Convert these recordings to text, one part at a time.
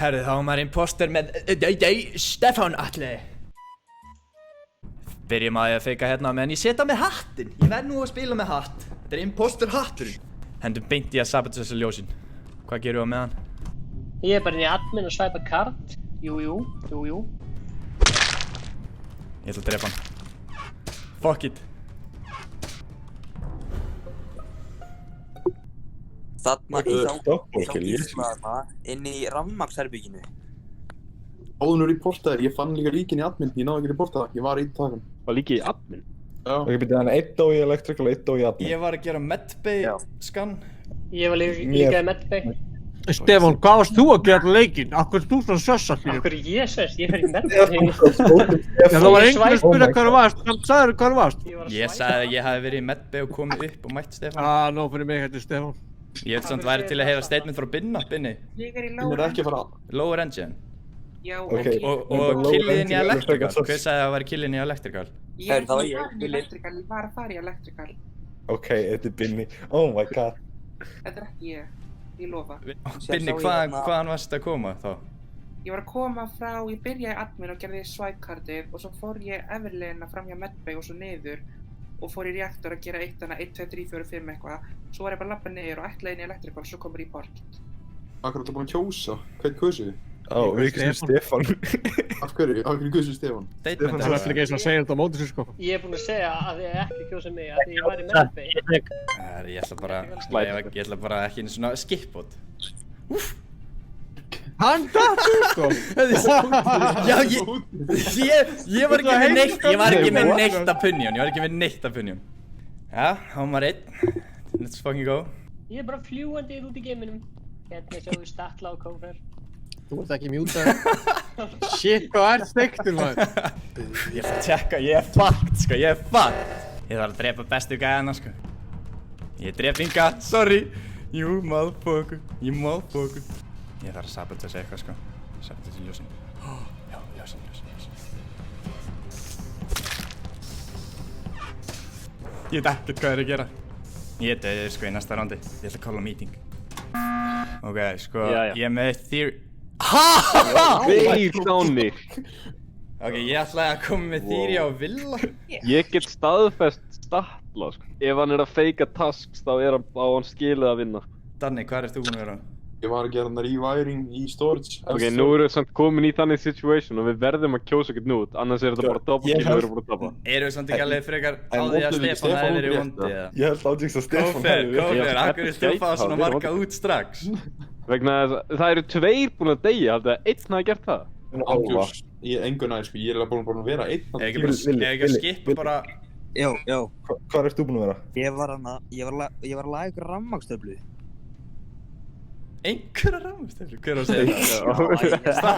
Herðu, þá var maður imposter með Stefán Atli. Byrjum að ég feika hérna meðan ég setja með hattinn. Ég verð nú að spila með hatt. Þetta er imposter hatturinn. Hendum beint í að sabotage þessu ljósin. Hvað gerum við með hann? Ég er bara inn í admin og svæpa kart. Jú. Ég ætla að drepa hann. Fuck it. Þarna í þá inn í rafmagnsherbygginu. Áður reportaðir, ég fann líka líkin í admin, ég náði ekki að reporta það, ég var í takan. Var líka í admin? Já. Ok, byrja þannig 1 dó í electrical, 1 dó í admin. Ég var að gera medbay scan. Ég var líka í medbay. Stefán, hvað varst þú að gera leikinn? Akkur er þú svona sössa fyrir? Akkur er ég söss, ég var í medbay. Það var einhver að spyrja hvað þú varst, hann sagði hvað þú varst. Ég sagði að ég hafi verið í medbay og komið upp og mætt Stefán. Nó fyrir mig hætti Stefán. Ég held samt væri til að heyra statement frá Binni. Ég er í Hún ekki að fara. Lower engine. Já, Og killin í electrical. Hver sagði að það væri killin í electrical? Ég var í electrical, ég var að fara í electrical. Ok, þetta er Binni. Oh my god. Þetta er ekki ég lofa. Binni, hvaðan varst að koma þá? Ég var að koma frá, ég byrjaði í admin og gerði swipe-kartið og svo fór ég efirleiðina fram hjá medbay og svo niður og fór í reaktor að gera 1, 2, 3, 4, 5 eitthvað. Svo var ég bara að labba niður og ætlaði inn í electrical, svo kom report. Akkur áttu búin að kjósa, hvað kusuðu? Við kjósum Stefán. Af hverju kusuðu Stefán? Statement. Það er alltaf ekki eins og að segja þetta á móti sér sko. Ég er búinn að segja að ég ekki kjósa mig, að ég var í medbay. Ég ætla bara ekki einu svona skipbot. Hann dættu sko. Já, ég var ekki með neitt opinion. Já, hann var einn. Let's fucking go. Ég er bara fljúandi út í geiminum. Hérna sjáum við Statla og Kófer. Þú ert ekki mjútaður. Shit, hvað er steiktur maður? Ég ætla að tjekka, ég er fucked sko, ég þarf að drepa bestu gæðana sko. Ég drep Inga, sorry. You motherfucker. Ég þarf að sabotage eitthvað sko. Sabotage ljósin. Já, ljósin. Ég veit ekkert hvað er að gera. Ég döði sko í næsta rándi. Ég ætla að calla meeting. Ok, sko, ég er með theory. Veið Dáni. Ok, ég ætlaði að koma með theory á Villa. Ég get staðfest Statla sko. Ef hann er að feika tasks þá er hann skilið að vinna. Danni, hvað ert þú búinn að vera? Ég var að gera hann rewiring í storage. Ok, nú erum við samt komin í þannig situation og við verðum að kjósa ekkert nút, annars er þetta bara doppelkill og við erum bara að tapa. Erum við samt ekki alveg frekar á því að Stefán hefði verið vondi eða? Ég held átíks að Stefán hefði verið. Kófer, akkur er þú fá svona marga út strax? Vegna það eru 2 búin að deyja, haldið að 1 hafi gert það. Ángjórs, ég er engun aðeins sko, ég er búin að vera 1. Ekki að skipa bara... Já. Hvað ert þú búin að vera? Ég var að laga ykkur rafmagnstöflu. Einhverja rafmagnstöflu? Hver var að segja það?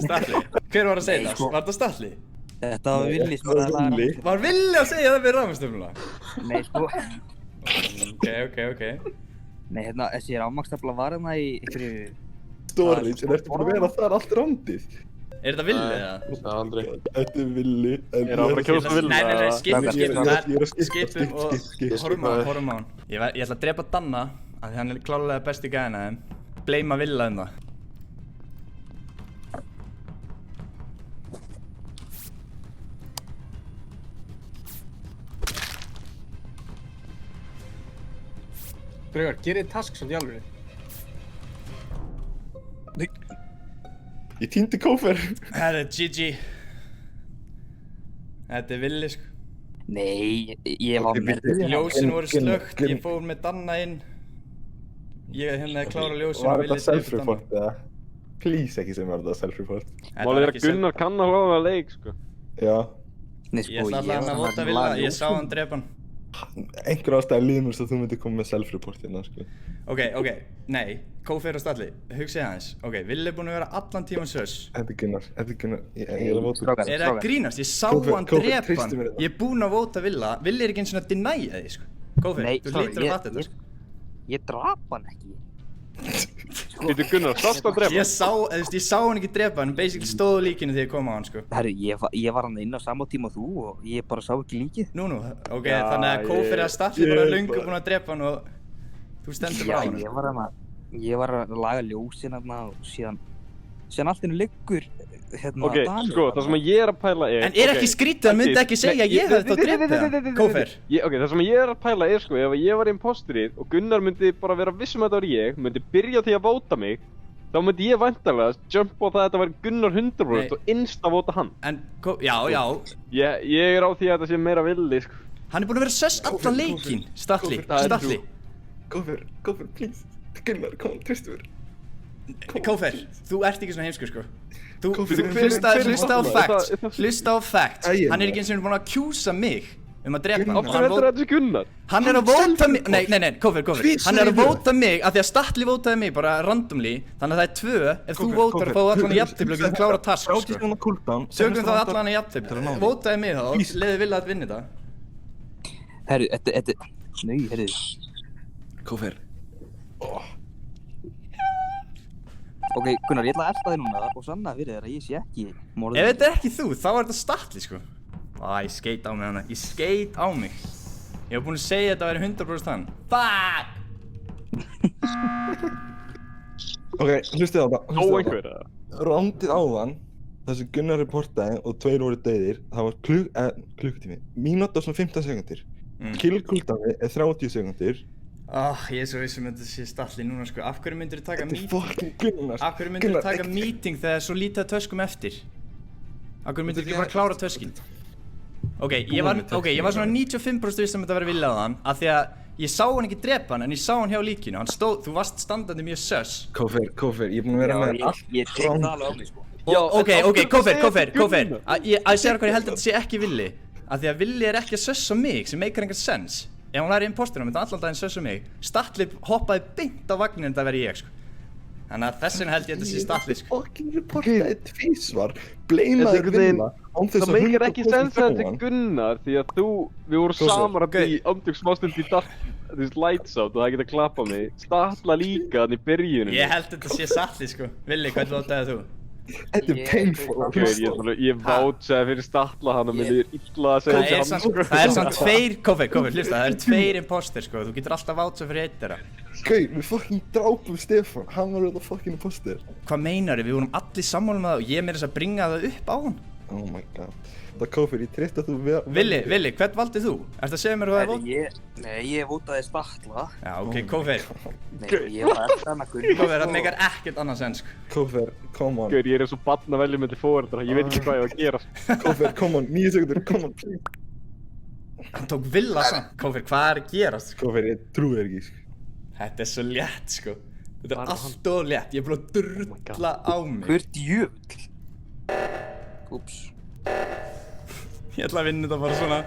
Statli. Hver var að segja það? Var það Statli? Þetta var Villi sem var að laga rafmagnstöflu. Var Villi að segja það með rafmagnstöfluna? Nei sko. Ok. Nei, hérna, þessi rafmagnstöfla var hérna í einhverju... Storage, en ertu búin að vera þar allt rándið? Er þetta Villi eða? Það er aldrei. Þetta er Villi. Er það bara að kjósa Villi? Nei, skipum og horfum á hann. Ég ætla að drepa Danna, af því hann er klárlega besti gæðin af þeim. Bleima Villa það. Draugar, gerið task samt í alveg. Ég týndi Kófer. Þetta er GG. Þetta er Villi sko. Nei, ég var með... Ljósin voru slökkt, ég fór með Danna inn. Ég hefði klára ljósin og Villi þetta self-report eða? Please ekki sem var þetta self-report. Málið er að Gunnar kann að hóða leik sko. Já. Ég ætla allavega að vota Villa, ég sá hann drepa hann. Einhver ástæði líður mér svo að þú myndir koma með self-report hérna sko. Ok, nei, Kófer og Statli, hugsið aðeins. Ok, Villi er búinn að vera allan tíman sös. Þetta er Gunnar, ég er að vota. Er það að grínast? Ég sá hann drepa hann. Ég er búinn að vota Villa. Villi er ekki eins og að denæja því sko. Kófer, þú lítur að fatta þetta sko. Ég drap hann ekki. Býtu Gunnar, sást að drepa? Ég sá hann ekki drepa hann, basically stóðu líkinu þegar ég kom á hann sko. Herru, ég var hann inn á sama tíma og þú og ég bara sá ekki líkið. Nú, ok, þannig að Kófer eða Statli bara löngu búinn að drepa hann og þú stendur bara á hann. Já, ég var hann að... Ég var að laga ljósin hérna og síðan allt í einu liggur hérna Ok, sko, það sem ég er að pæla er... En ekki skrítið, hann myndi ekki segja að ég hefði þá drept það, Kófer. Ok, það sem ég er að pæla er sko, ef ég var imposturinn og Gunnar myndi bara vera viss að þetta var ég, myndi byrja því að vóta mig, þá myndi ég væntanlega jump á það að þetta var Gunnar 100% og insta-vóta hann. En, já. Ég er á því að þetta sé meira villi, sko. Hann er búinn að vera söss allan leikinn, Statli. Kófer, please. Gunnar, kom, tristu mér. Kófer, þú ert ekki svona heimskur, sko. Þú hlusta á facts. Hann er ekki eins og búinn að kjúsa mig að drepa hann. Af hverju heldur þetta sé Gunnar? Hann er að vóta mig, nei, Kófer. Hann er að vóta mig af því að Statli vótaði mig bara randomly. Þannig að það er 2, ef þú vótar þá allan í jafntefli og getur klárað task, sko. Sögum þá allan í jafntefli. Vótaði mig þá, leiði vilja að vinna þetta. Herru, herru. Kófer. Ok, Gunnar, ég ætla að elta þig núna og sanna fyrir þér að ég sé ekki morðið. Ef þetta er ekki þú, þá er þetta Statli, sko. Ég skeit á mig hana. Ég skeit á mig. Ég var búinn að segja að þetta væri 100% hann. Fuck! Ok, hlustið á það. Á einhver, eða? Rándið áðan, þar sem Gunnar reportaði og 2 voru dauðir, það var klukkutími. Mínúta og svona 15 sekundir. Killcooldownið er 30 sekundir. Ég er svo vissum að þetta sé Statli núna, sko. Af hverju myndir þú taka meeting? Þetta er fucking Gunnar. Af hverju myndir þú taka meeting þegar svo lítið af töskum eftir? Af hverju myndir þú ekki bara klára töskinn? Ok, ég var svona 95% viss að þetta væri vilja á hann, af því að ég sá hann ekki drepa hann, en ég sá hann hjá líkinu. Hann stóð, þú varst standandi mjög söss. Kófer, ég er búinn að vera með allt. Ég tek það alveg á mig, sko. Ok, Kófer. Ég segja hvað ég held að þetta sé ekki villi. Af því að villi er ekki að sössa mig, sem meikar engan sens. Ef hann væri imposturinn, myndi allan daginn sössa mig. Statli hoppaði beint á vagninn en það væri ég, sko. Þannig að þess vegna held ég að þetta sé Statli, sko. Fucking reportaði tvísvar, bleimaði Gunnar án þess að Það meikir ekki sens að þetta er Gunnar því að við vorum samar að í ámtök smástund í lights out og það geta klappa mig. Statla líka þannig í byrjunum. Ég held að þetta sé Statli, sko. Villi, hvernig votaði þú? Þetta er painful. Ok, ég vátsaði fyrir Statla hann og mér er illa að segja hann, sko. Það er samt 2, Kófer, hlusta, það eru 2 imposter, sko. Þú getur alltaf vátsað fyrir einn þeirra. Gauð, við fucking drápum Stefán, hann var auðvitað fucking imposter. Hvað meinar þið? Við vorum allir sammála með það og ég meira þess að bringa það upp á hann. Oh my god. Það Kófer, ég treysti að þú Villi, hvern valdið þú? Ertu að segja mér hvað það er Nei, ég votaði Statla. Já, ok, Kófer. Nei, ég var eftir hann að Gunnar. Kófer, það meikar ekkert annað sens, sko. Kófer, come on. Gauð, ég er eins og barn að velja milli foreldra, ég veit ekki hvað ég var að gera. Kófer, come on, 9 sekundur, come on, please. Hann tók Villa samt. Kófer, hvað er að gerast? Kófer, ég trúi þér ekki, sko. Þetta er svo létt, sko. Þetta er allt of létt. Ég er búinn að drulla á mig. Hver djöfull? Úps. Ég ætla að vinna þetta bara svona.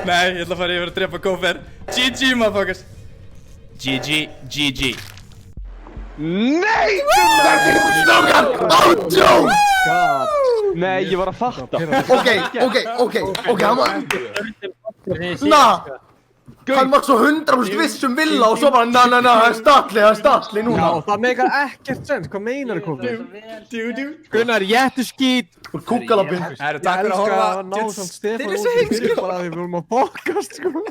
Nei, ég ætla að fara yfir að drepa Kófer. GG, motherfuckers. GG. Nei! Nei, ég var að fatta. Ok, hann var... Hann var svo 100% viss Villa og svo bara það er Statli núna. Já, það meikar ekkert sens, hvað meinar þú, Kófer? Gunnar, skít. Kúkalabinn. Takk fyrir að horfa. Þeir eru svo heimskir. Bara að við vorum að podcast, sko.